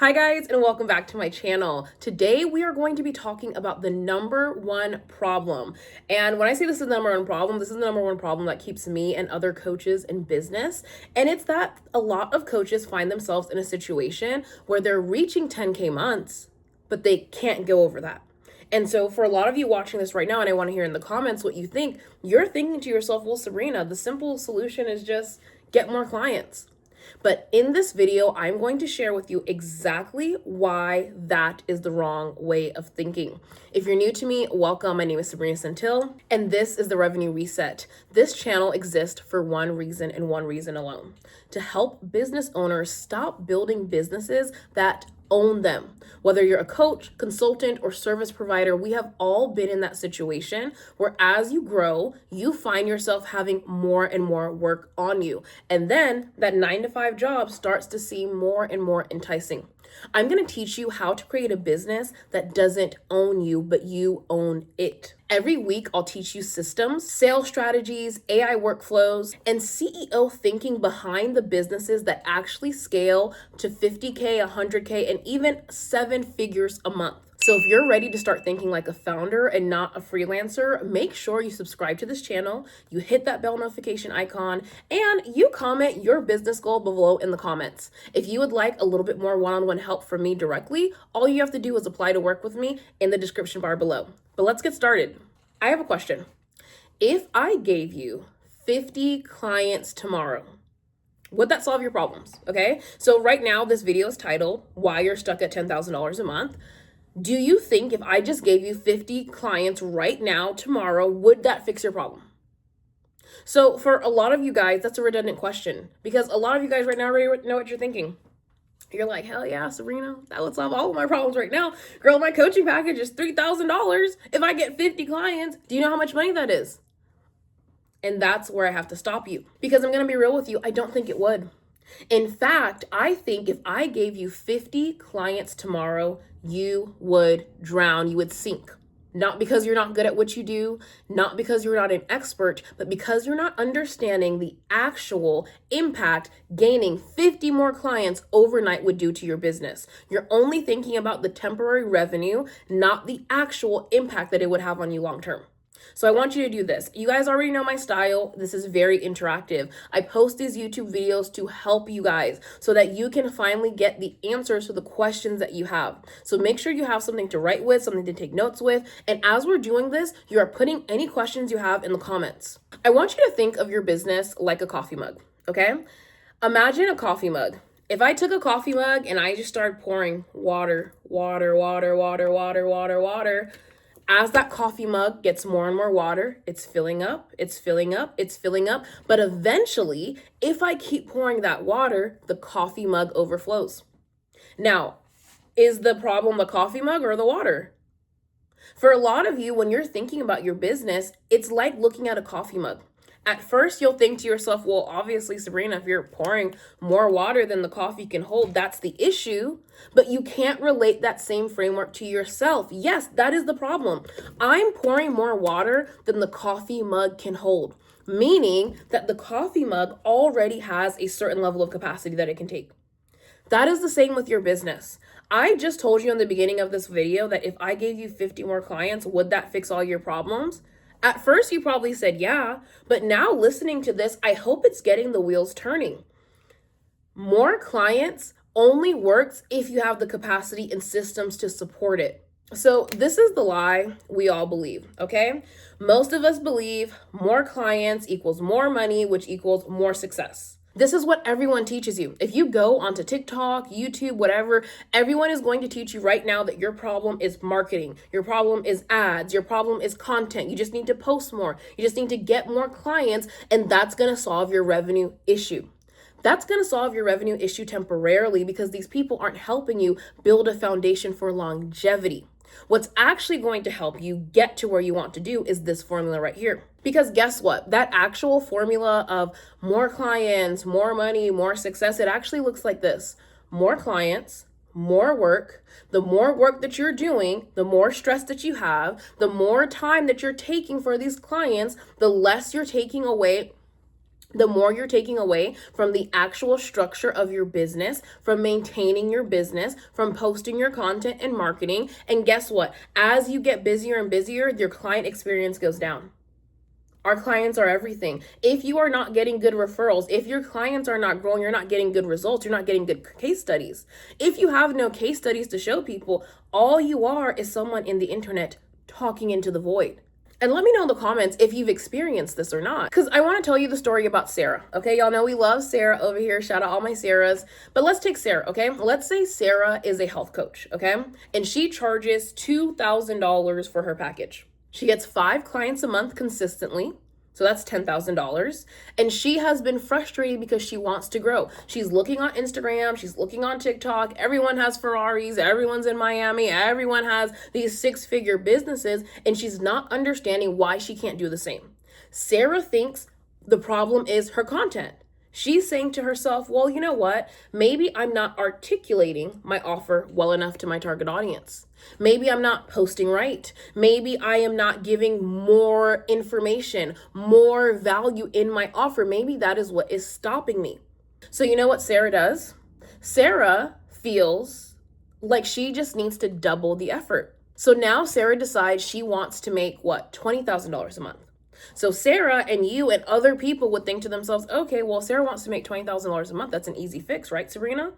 Hi guys, and welcome back to my channel. Today we are going to be talking about the number one problem. And when I say this is the number one problem, this is the number one problem that keeps me and other coaches in business. And it's that a lot of coaches find themselves in a situation where they're reaching 10K months, but they can't go over that. And so for a lot of you watching this right now, and I want to hear in the comments what you think, you're thinking to yourself, well, Sabrina, the simple solution is just get more clients. But in this video, I'm going to share with you exactly why that is the wrong way of thinking. If you're new to me, welcome. My name is Sabrina Santil, and this is the Revenue Reset. This channel exists for one reason and one reason alone: to help business owners stop building businesses that own them. Whether you're a coach, consultant, or service provider, we have all been in that situation where as you grow, you find yourself having more and more work on you. And then that 9-to-5 job starts to seem more and more enticing. I'm going to teach you how to create a business that doesn't own you, but you own it. Every week, I'll teach you systems, sales strategies, AI workflows, and CEO thinking behind the businesses that actually scale to 50K, 100K, and even 7 figures a month. So if you're ready to start thinking like a founder and not a freelancer, make sure you subscribe to this channel, you hit that bell notification icon, and you comment your business goal below in the comments. If you would like a little bit more one-on-one help from me directly, all you have to do is apply to work with me in the description bar below. But let's get started. I have a question. If I gave you 50 clients tomorrow, would that solve your problems? Okay, so right now this video is titled Why You're Stuck at $10,000 a Month. Do you think if I just gave you 50 clients right now, tomorrow, would that fix your problem? So for a lot of you guys, that's a redundant question, because a lot of you guys right now already know what you're thinking. You're like, hell yeah, Sabrina, that would solve all of my problems right now. Girl, my coaching package is $3,000. If I get 50 clients, do you know how much money that is? And that's where I have to stop you, because I'm going to be real with you. I don't think it would. In fact, I think if I gave you 50 clients tomorrow, you would drown, you would sink. Not because you're not good at what you do, not because you're not an expert, but because you're not understanding the actual impact gaining 50 more clients overnight would do to your business. You're only thinking about the temporary revenue, not the actual impact that it would have on you long term. So I want you to do this. You guys already know my style. This is very interactive. I post these YouTube videos to help you guys so that you can finally get the answers to the questions that you have. So make sure you have something to write with, something to take notes with. And as we're doing this, you are putting any questions you have in the comments. I want you to think of your business like a coffee mug, okay? Imagine a coffee mug. If I took a coffee mug and I just started pouring water, as that coffee mug gets more and more water, it's filling up, it's filling up, it's filling up. But eventually, if I keep pouring that water, the coffee mug overflows. Now, is the problem the coffee mug or the water? For a lot of you, when you're thinking about your business, it's like looking at a coffee mug. At first, you'll think to yourself, well, obviously, Sabrina, if you're pouring more water than the coffee can hold, that's the issue. But you can't relate that same framework to yourself. Yes, that is the problem. I'm pouring more water than the coffee mug can hold, meaning that the coffee mug already has a certain level of capacity that it can take. That is the same with your business. I just told you in the beginning of this video that if I gave you 50 more clients, would that fix all your problems? At first, you probably said yeah, but now listening to this, I hope it's getting the wheels turning. More clients only works if you have the capacity and systems to support it. So this is the lie we all believe, okay? Most of us believe more clients equals more money, which equals more success. This is what everyone teaches you. If you go onto TikTok, YouTube, whatever, everyone is going to teach you right now that your problem is marketing. Your problem is ads. Your problem is content. You just need to post more. You just need to get more clients, and that's going to solve your revenue issue. That's going to solve your revenue issue temporarily because these people aren't helping you build a foundation for longevity. What's actually going to help you get to where you want to do is this formula right here. Because guess what? That actual formula of more clients, more money, more success, it actually looks like this. More clients, more work. The more work that you're doing, the more stress that you have, the more time that you're taking for these clients, the less you're taking away the more you're taking away from the actual structure of your business, from maintaining your business, from posting your content and marketing. And guess what? As you get busier and busier, your client experience goes down. Our clients are everything. If you are not getting good referrals, if your clients are not growing, you're not getting good results, you're not getting good case studies. If you have no case studies to show people, all you are is someone in the internet talking into the void. And let me know in the comments if you've experienced this or not, because I want to tell you the story about Sarah. Okay, y'all know we love Sarah over here. Shout out all my Sarahs. But let's take Sarah, okay? Let's say Sarah is a health coach, okay? And she charges $2,000 for her package. She gets 5 clients a month consistently. So that's $10,000. And she has been frustrated because she wants to grow. She's looking on Instagram. She's looking on TikTok. Everyone has Ferraris. Everyone's in Miami. Everyone has these 6-figure businesses. And she's not understanding why she can't do the same. Sarah thinks the problem is her content. She's saying to herself, well, you know what? Maybe I'm not articulating my offer well enough to my target audience. Maybe I'm not posting right. Maybe I am not giving more information, more value in my offer. Maybe that is what is stopping me. So you know what Sarah does? Sarah feels like she just needs to double the effort. So now Sarah decides she wants to make what? $20,000 a month. So Sarah and you and other people would think to themselves, okay, well, Sarah wants to make $20,000 a month. That's an easy fix, right, Sabrina?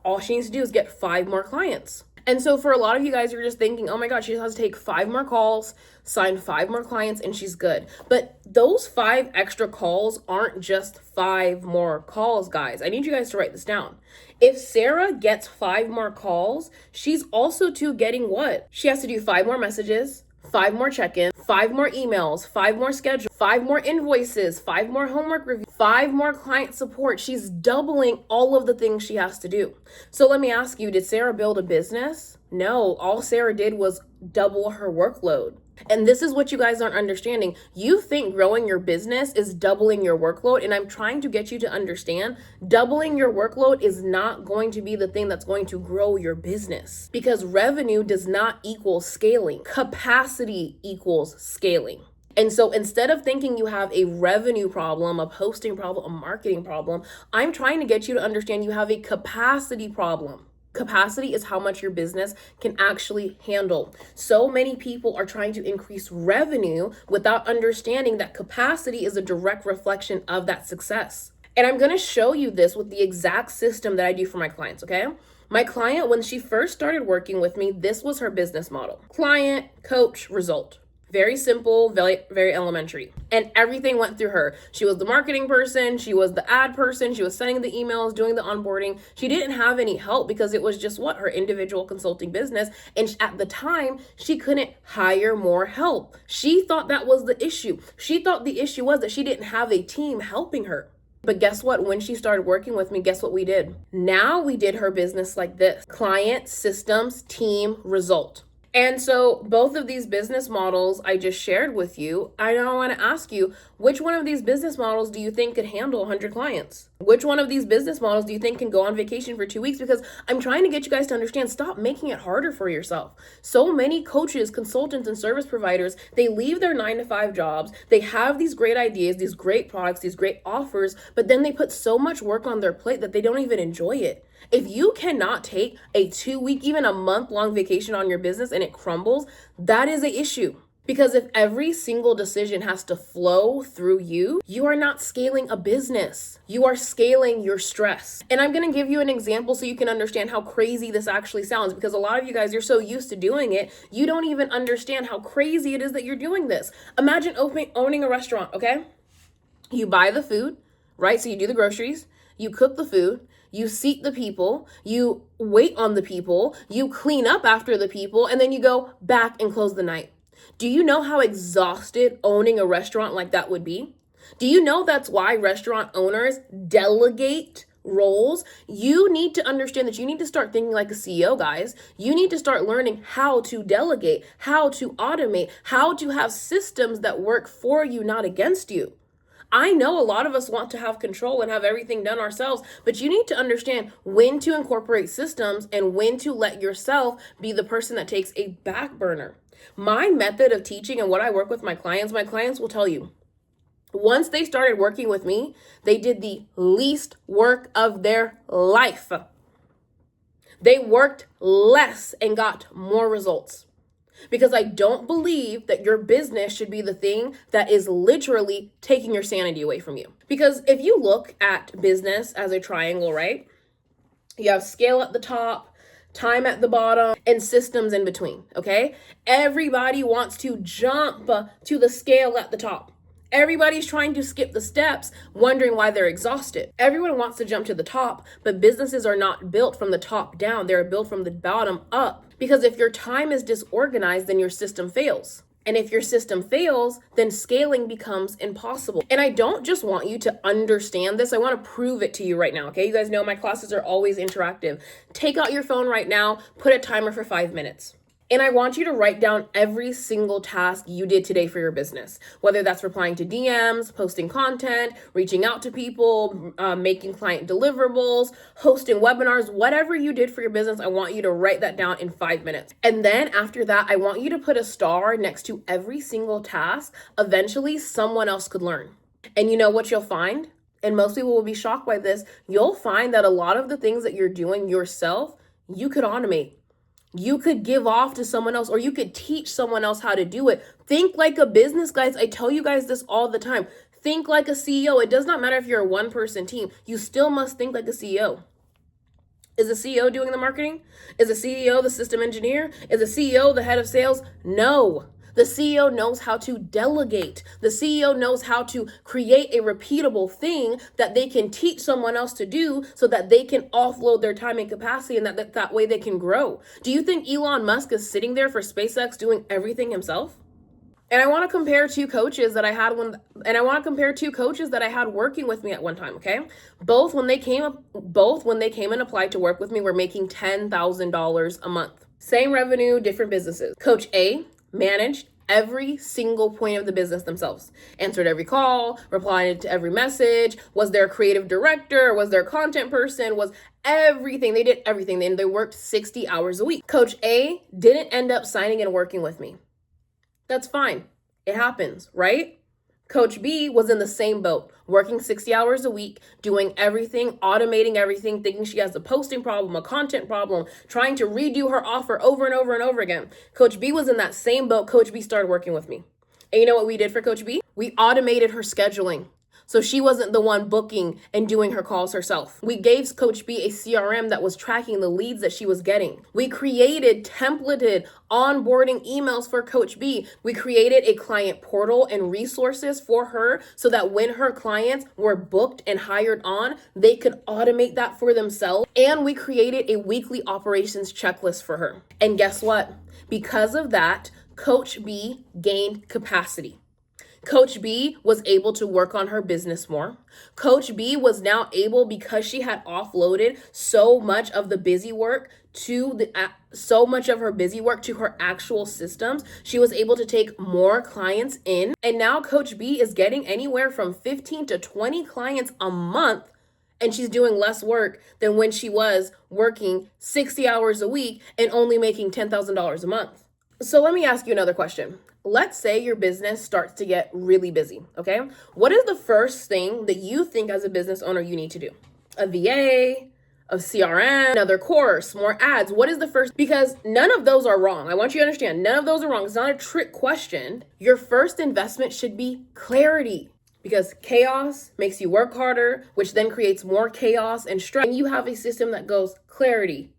All she needs to do is get 5 more clients. And so for a lot of you guys, you're just thinking, oh my God, she just has to take 5 more calls, sign 5 more clients, and she's good. But those 5 extra calls aren't just 5 more calls, guys. I need you guys to write this down. If Sarah gets 5 more calls, she's also too getting what? She has to do 5 more messages, 5 more check-ins, 5 more emails, 5 more schedules, 5 more invoices, 5 more homework reviews, 5 more client support. She's doubling all of the things she has to do. So let me ask you, did Sarah build a business? No, all Sarah did was double her workload. And this is what you guys aren't understanding. You think growing your business is doubling your workload, and I'm trying to get you to understand doubling your workload is not going to be the thing that's going to grow your business, because revenue does not equal scaling. Capacity equals scaling. And so instead of thinking you have a revenue problem, a posting problem, a marketing problem, I'm trying to get you to understand you have a capacity problem. Capacity is how much your business can actually handle. So many people are trying to increase revenue without understanding that capacity is a direct reflection of that success. And I'm going to show you this with the exact system that I do for my clients, okay? My client, when she first started working with me, this was her business model. Client, coach, result. Very simple, very, very elementary. And everything went through her. She was the marketing person. She was the ad person. She was sending the emails, doing the onboarding. She didn't have any help because it was just her individual consulting business. And at the time, she couldn't hire more help. She thought that was the issue. She thought the issue was that she didn't have a team helping her. But guess what? When she started working with me, guess what we did? Now we did her business like this: client, systems, team, result. And so both of these business models I just shared with you, I now want to ask you, which one of these business models do you think could handle 100 clients? Which one of these business models do you think can go on vacation for 2 weeks? Because I'm trying to get you guys to understand, stop making it harder for yourself. So many coaches, consultants, and service providers, they leave their 9-to-5 jobs. They have these great ideas, these great products, these great offers, but then they put so much work on their plate that they don't even enjoy it. If you cannot take a 2-week, even a month-long vacation on your business and it crumbles, that is an issue. Because if every single decision has to flow through you, you are not scaling a business. You are scaling your stress. And I'm going to give you an example so you can understand how crazy this actually sounds, because a lot of you guys, you're so used to doing it, you don't even understand how crazy it is that you're doing this. Imagine owning a restaurant, okay? You buy the food, right? So you do the groceries, you cook the food, you seat the people, you wait on the people, you clean up after the people, and then you go back and close the night. Do you know how exhausted owning a restaurant like that would be? Do you know that's why restaurant owners delegate roles? You need to understand that you need to start thinking like a CEO, guys. You need to start learning how to delegate, how to automate, how to have systems that work for you, not against you. I know a lot of us want to have control and have everything done ourselves, but you need to understand when to incorporate systems and when to let yourself be the person that takes a back burner. My method of teaching and what I work with my clients will tell you, Once they started working with me, they did the least work of their life. They worked less and got more results. Because I don't believe that your business should be the thing that is literally taking your sanity away from you. Because if you look at business as a triangle, right? You have scale at the top, time at the bottom, and systems in between, okay? Everybody wants to jump to the scale at the top. Everybody's trying to skip the steps, wondering why they're exhausted. Everyone wants to jump to the top, but businesses are not built from the top down. They're built from the bottom up. Because if your time is disorganized, then your system fails. And if your system fails, then scaling becomes impossible. And I don't just want you to understand this. I want to prove it to you right now, okay? You guys know my classes are always interactive. Take out your phone right now, put a timer for 5 minutes. And I want you to write down every single task you did today for your business, whether that's replying to DMs, posting content, reaching out to people, making client deliverables, hosting webinars, whatever you did for your business. I want you to write that down in 5 minutes. And then after that, I want you to put a star next to every single task. Eventually, someone else could learn. And you know what you'll find? And most people will be shocked by this. You'll find that a lot of the things that you're doing yourself, you could automate. You could give off to someone else, or you could teach someone else how to do it. Think like a business, guys. I tell you guys this all the time. Think like a CEO. It does not matter if you're a one-person team. You still must think like a CEO. Is the CEO doing the marketing? Is the CEO the system engineer? Is the CEO the head of sales? No. The CEO knows how to delegate. The CEO knows how to create a repeatable thing that they can teach someone else to do so that they can offload their time and capacity, and that way they can grow. Do you think Elon Musk is sitting there for SpaceX doing everything himself? And I want to compare two coaches that I had working with me at one time, okay? Both when they came and applied to work with me were making $10,000 a month. Same revenue, different businesses. Coach A managed every single point of the business themselves, answered every call, replied to every message, was their creative director, was their content person, was everything. They did everything. They worked 60 hours a week. Coach A didn't end up signing and working with me. That's fine. It happens, right? Coach B was in the same boat, working 60 hours a week, doing everything, automating everything, thinking she has a posting problem, a content problem, trying to redo her offer over and over and over again. Coach B was in that same boat. Coach B started working with me. And you know what we did for Coach B? We automated her scheduling. So she wasn't the one booking and doing her calls herself. We gave Coach B a CRM that was tracking the leads that she was getting. We created templated onboarding emails for Coach B. We created a client portal and resources for her so that when her clients were booked and hired on, they could automate that for themselves. And we created a weekly operations checklist for her. And guess what? Because of that, Coach B gained capacity. Coach B was able to work on her business more. Coach B was now able, because she had offloaded so much of her busy work to her actual systems, she was able to take more clients in. And now Coach B is getting anywhere from 15 to 20 clients a month, and she's doing less work than when she was working 60 hours a week and only making $10,000 a month. So let me ask you another question. Let's say your business starts to get really busy, okay? What is the first thing that you think as a business owner you need to do? A VA, a CRM, another course, more ads? What is the first? Because none of those are wrong. I want you to understand, none of those are wrong. It's not a trick question. Your first investment should be clarity, because chaos makes you work harder, which then creates more chaos and stress. And you have a system that goes clarity,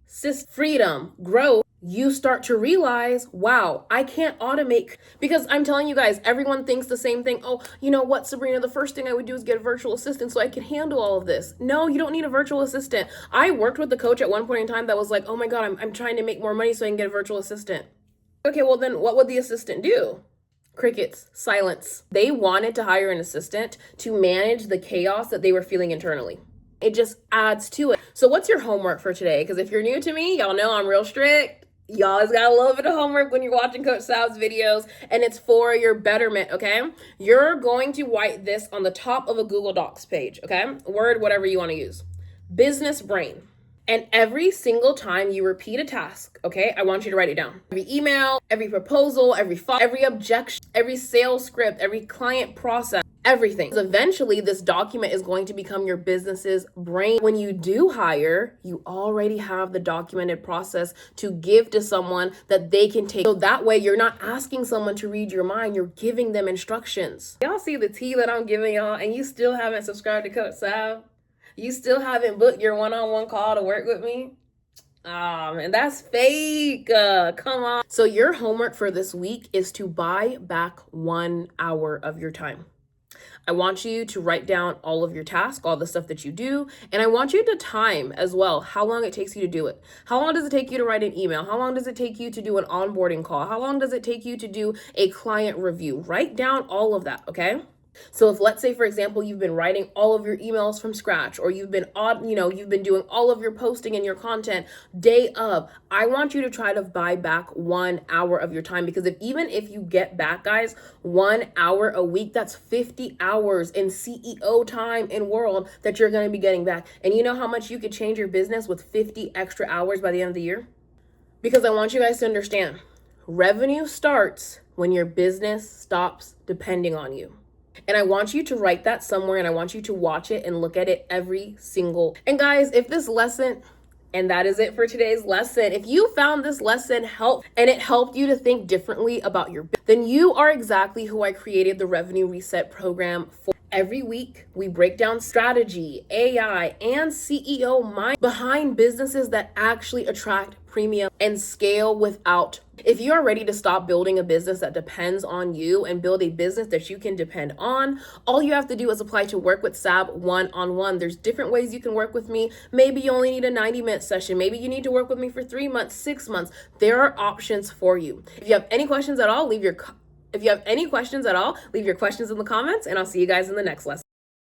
freedom, growth. You start to realize, wow, I can't automate. Because I'm telling you guys, everyone thinks the same thing. Oh, you know what, Sabrina, the first thing I would do is get a virtual assistant so I can handle all of this. No, you don't need a virtual assistant. I worked with a coach at one point in time that was like, oh my God, I'm trying to make more money so I can get a virtual assistant. Okay, well then what would the assistant do? Crickets, silence. They wanted to hire an assistant to manage the chaos that they were feeling internally. It just adds to it. So what's your homework for today? Because if you're new to me, y'all know I'm real strict. You always got a little bit of homework when you're watching Coach Sal's videos, and it's for your betterment, okay? You're going to write this on the top of a Google Docs page, okay? Word, whatever you want to use. Business brain. And every single time you repeat a task, okay, I want you to write it down. Every email, every proposal, every objection, every sales script, every client process, everything. Eventually, this document is going to become your business's brain. When you do hire, you already have the documented process to give to someone that they can take. So that way, you're not asking someone to read your mind, you're giving them instructions. Y'all see the tea that I'm giving y'all, and you still haven't subscribed to Coach Sav? You still haven't booked your one-on-one call to work with me? Ah, man, that's fake. Come on. So your homework for this week is to buy back 1 hour of your time. I want you to write down all of your tasks, all the stuff that you do, and I want you to time as well how long it takes you to do it. How long does it take you to write an email? How long does it take you to do an onboarding call? How long does it take you to do a client review? Write down all of that, okay? So if, let's say, for example, you've been writing all of your emails from scratch, or you've been you've been doing all of your posting and your content day of, I want you to try to buy back 1 hour of your time, because even if you get back, guys, 1 hour a week, that's 50 hours in CEO time in world that you're going to be getting back. And you know how much you could change your business with 50 extra hours by the end of the year? Because I want you guys to understand, revenue starts when your business stops depending on you. And I want you to write that somewhere, and I want you to watch it and look at it every single. And guys, if this lesson, and that is it for today's lesson, if you found this lesson helpful and it helped you to think differently about your business, then you are exactly who I created the Revenue Reset program for. Every week, we break down strategy, AI, and CEO mind behind businesses that actually attract premium and scale without. If you are ready to stop building a business that depends on you and build a business that you can depend on, all you have to do is apply to work with Sab one-on-one. There's different ways you can work with me. Maybe you only need a 90-minute session. Maybe you need to work with me for 3 months, 6 months. There are options for you. If you have any questions at all, leave your questions in the comments, and I'll see you guys in the next lesson.